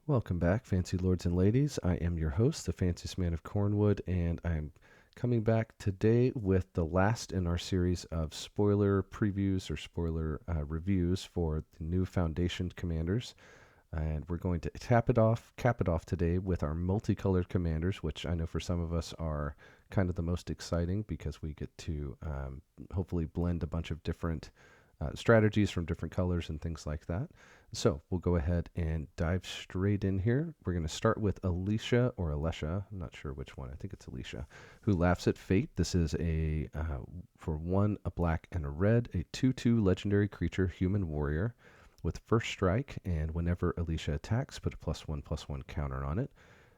Welcome back, fancy lords and ladies. I am your host, the fanciest man of Cornwood, and I'm coming back today with the last in our series of spoiler previews or spoiler reviews for the new Foundation commanders. And we're going to cap it off today with our multicolored commanders, which I know for some of us are kind of the most exciting because we get to hopefully blend a bunch of different strategies from different colors and things like that. So we'll go ahead and dive straight in here. We're going to start with Alicia or Alesha. I'm not sure which one. I think it's Alicia, who laughs at fate. This is for one, a black and a red, a 2/2 legendary creature, human warrior, with first strike. And whenever Alicia attacks, put a +1/+1 counter on it.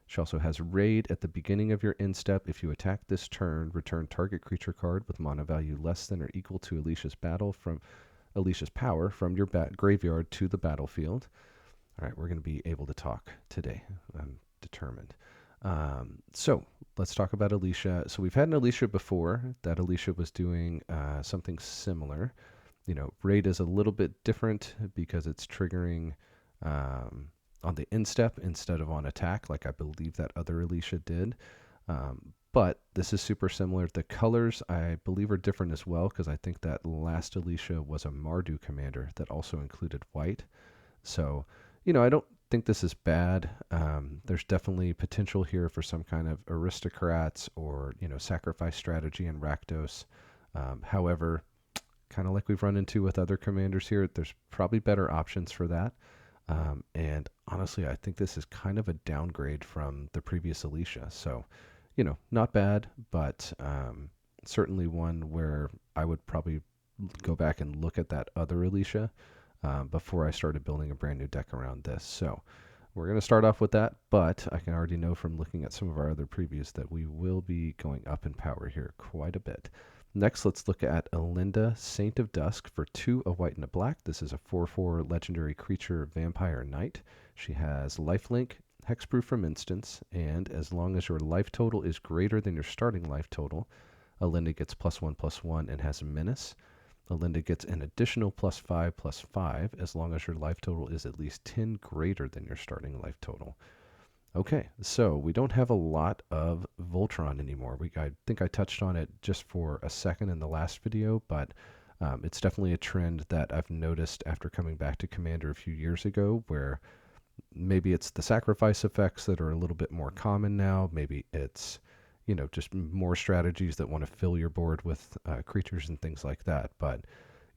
She also has Raid at the beginning of your end step. If you attack this turn, return target creature card with mana value less than or equal to Alicia's power from your graveyard to the battlefield. All right, we're going to be able to talk today. I'm determined. So let's talk about Alicia. So we've had an Alicia before. That Alicia was doing something similar. Raid is a little bit different because it's triggering on the end step instead of on attack, like I believe that other Alicia did. But this is super similar. The colors, I believe, are different as well, because I think that last Alicia was a Mardu commander that also included white. So, I don't think this is bad. There's definitely potential here for some kind of aristocrats or, sacrifice strategy in Rakdos. However, kind of like we've run into with other commanders here, there's probably better options for that. And honestly, I think this is kind of a downgrade from the previous Alicia. So, not bad, but certainly one where I would probably go back and look at that other Alicia before I started building a brand new deck around this. So we're going to start off with that, but I can already know from looking at some of our other previews that we will be going up in power here quite a bit. Next, let's look at Elinda, Saint of Dusk, for 2, a white and a black. This is a 4/4 legendary creature, vampire knight. She has lifelink, hexproof from instance, and as long as your life total is greater than your starting life total, Elinda gets +1/+1 and has menace. Elinda gets an additional +5/+5 as long as your life total is at least 10 greater than your starting life total. Okay, so we don't have a lot of Voltron anymore. I think I touched on it just for a second in the last video, but it's definitely a trend that I've noticed after coming back to Commander a few years ago, where maybe it's the sacrifice effects that are a little bit more common now. Maybe it's, just more strategies that want to fill your board with creatures and things like that. But,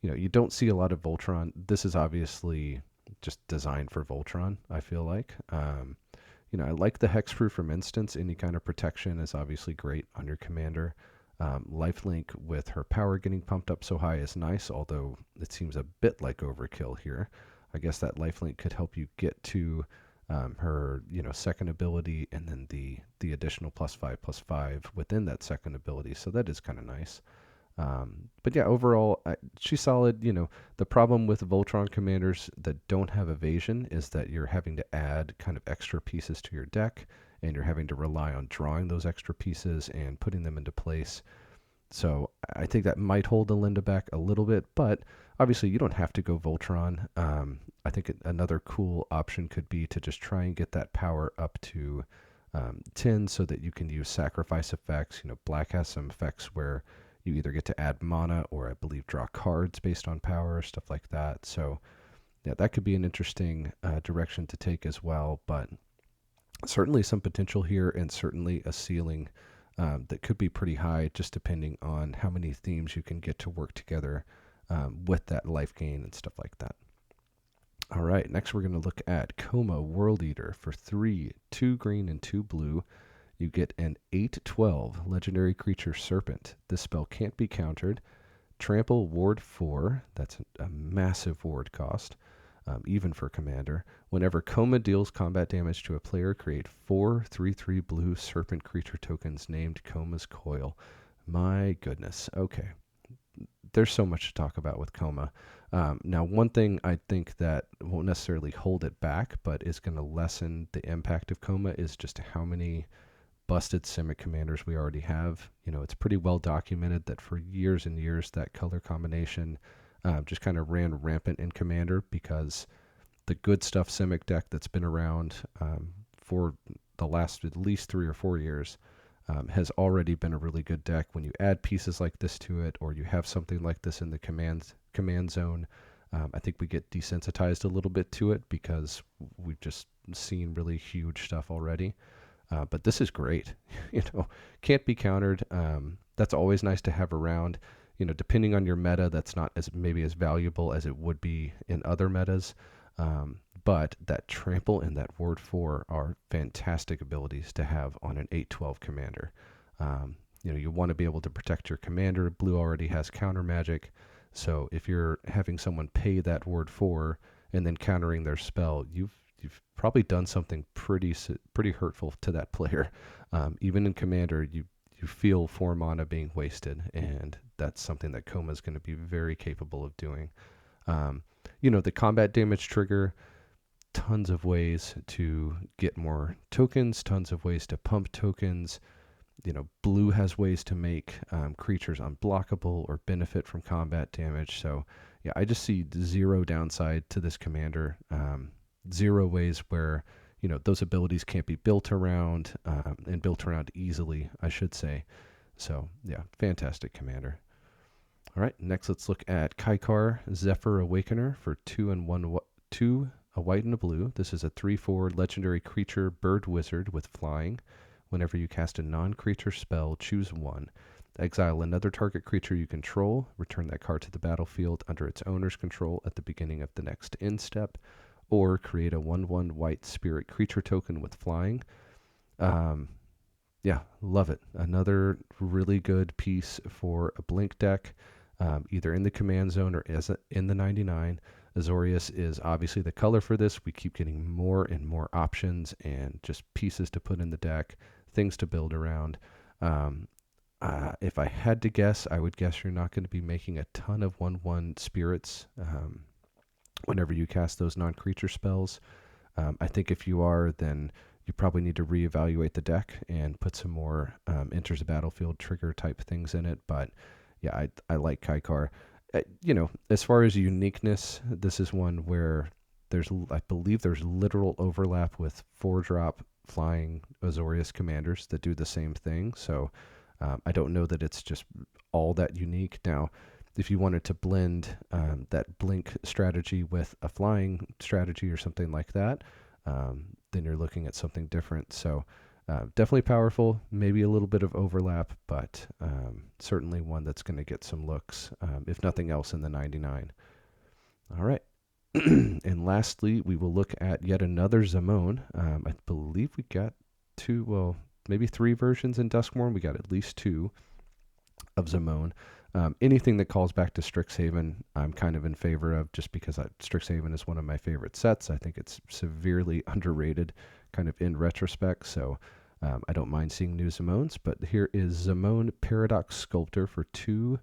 you don't see a lot of Voltron. This is obviously just designed for Voltron, I feel like. I like the hexproof from instance. Any kind of protection is obviously great on your commander. Lifelink with her power getting pumped up so high is nice, although it seems a bit like overkill here. I guess that lifelink could help you get to her, second ability, and then the additional +5/+5 within that second ability. So that is kind of nice. But yeah, overall, she's solid. The problem with Voltron commanders that don't have evasion is that you're having to add kind of extra pieces to your deck, and you're having to rely on drawing those extra pieces and putting them into place. So I think that might hold the Linda back a little bit, but obviously you don't have to go Voltron. I think another cool option could be to just try and get that power up to 10 so that you can use sacrifice effects. Black has some effects where you either get to add mana or I believe draw cards based on power, stuff like that. So yeah, that could be an interesting direction to take as well, but certainly some potential here and certainly a ceiling that could be pretty high, just depending on how many themes you can get to work together with that life gain and stuff like that. All right, next we're going to look at Coma World Eater for 3, 2 green and 2 blue. You get an 8/12 legendary creature Serpent. This spell can't be countered. Trample Ward 4, that's a massive ward cost, even for Commander. Whenever Coma deals combat damage to a player, create 4 3/3 blue Serpent creature tokens named Coma's Coil. My goodness. Okay. There's so much to talk about with Coma. Now, one thing I think that won't necessarily hold it back, but is going to lessen the impact of Coma is just how many busted Simic commanders we already have. It's pretty well documented that for years and years that color combination just kind of ran rampant in Commander because the good stuff Simic deck that's been around for the last at least 3 or 4 years has already been a really good deck. When you add pieces like this to it, or you have something like this in the command zone, I think we get desensitized a little bit to it because we've just seen really huge stuff already. But this is great. Can't be countered. That's always nice to have around. Depending on your meta, that's not as maybe as valuable as it would be in other metas. But that trample and that ward 4 are fantastic abilities to have on an 8/12 commander. You want to be able to protect your commander. Blue already has counter magic, so if you're having someone pay that ward 4 and then countering their spell, you've probably done something pretty hurtful to that player. Even in commander, you feel 4 mana being wasted, and that's something that Koma is going to be very capable of doing. The combat damage trigger, tons of ways to get more tokens, tons of ways to pump tokens. Blue has ways to make creatures unblockable or benefit from combat damage. So, yeah, I just see zero downside to this commander. Zero ways where, those abilities can't be built around and built around easily, I should say. So, yeah, fantastic commander. All right, next let's look at Kaikar, Zephyr Awakener for 2 and 1, 2, a white and a blue. This is a 3/4 legendary creature bird wizard with flying. Whenever you cast a non-creature spell, choose one. Exile another target creature you control. Return that card to the battlefield under its owner's control at the beginning of the next end step. Or create a 1/1 white spirit creature token with flying. Yeah, love it. Another really good piece for a blink deck, either in the command zone or in the 99. Azorius is obviously the color for this. We keep getting more and more options and just pieces to put in the deck, things to build around. If I had to guess, I would guess you're not going to be making a ton of 1/1 spirits whenever you cast those non-creature spells. I think if you are, then you probably need to reevaluate the deck and put some more enters the battlefield trigger type things in it. But yeah, I like Kaikar. As far as uniqueness, this is one where I believe there's literal overlap with 4-drop flying Azorius commanders that do the same thing. So I don't know that it's just all that unique. Now, if you wanted to blend that blink strategy with a flying strategy or something like that, then you're looking at something different. So definitely powerful, maybe a little bit of overlap, but certainly one that's going to get some looks, if nothing else, in the 99. All right. And lastly, we will look at yet another Zamone. I believe we got maybe 3 versions in Duskmourn. We got at least 2 of Zamone. Anything that calls back to Strixhaven, I'm kind of in favor of, just because Strixhaven is one of my favorite sets. I think it's severely underrated, kind of in retrospect. So I don't mind seeing new Zamones. But here is Zamone Paradox Sculptor for 2,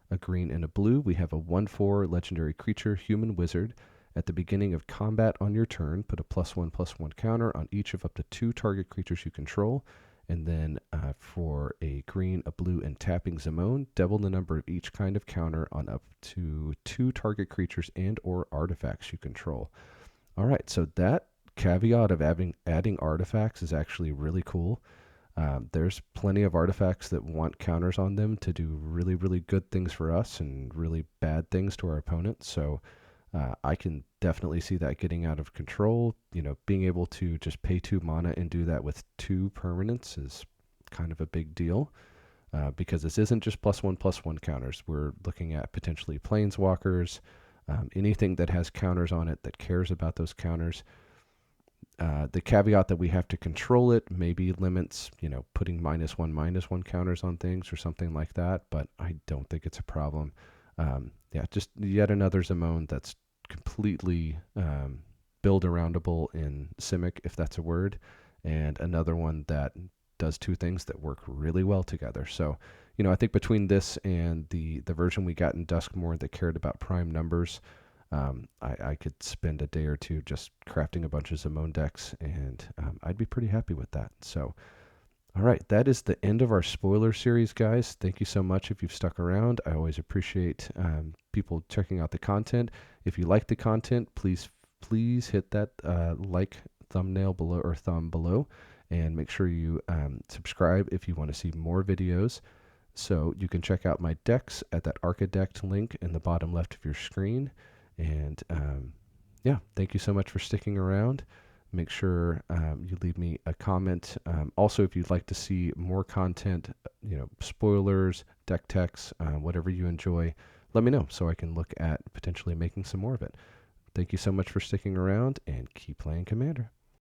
a green and a blue. We have a 1/4 legendary creature, human wizard. At the beginning of combat on your turn, put a +1/+1 counter on each of up to 2 target creatures you control. And then for a green, a blue, and tapping Zamone, double the number of each kind of counter on up to 2 target creatures and or artifacts you control. All right, so that caveat of adding artifacts is actually really cool. There's plenty of artifacts that want counters on them to do really, really good things for us and really bad things to our opponents. So I can definitely see that getting out of control. Being able to just pay 2 mana and do that with 2 permanents is kind of a big deal, because this isn't just +1/+1 counters. We're looking at potentially planeswalkers, anything that has counters on it that cares about those counters. The caveat that we have to control it maybe limits, putting -1/-1 counters on things or something like that, but I don't think it's a problem. Just yet another Zamone that's completely build-aroundable in Simic, if that's a word, and another one that does 2 things that work really well together. So, I think between this and the version we got in Duskmourn that cared about prime numbers, I could spend a day or 2 just crafting a bunch of Zamone decks, and I'd be pretty happy with that. So, all right, that is the end of our spoiler series, guys. Thank you so much if you've stuck around. I always appreciate people checking out the content. If you like the content, please please hit that like thumbnail below or thumb below, and make sure you subscribe if you want to see more videos. So you can check out my decks at that Archidect link in the bottom left of your screen. And yeah, thank you so much for sticking around. Make sure you leave me a comment. Also, if you'd like to see more content, spoilers, deck techs, whatever you enjoy, let me know so I can look at potentially making some more of it. Thank you so much for sticking around, and keep playing Commander.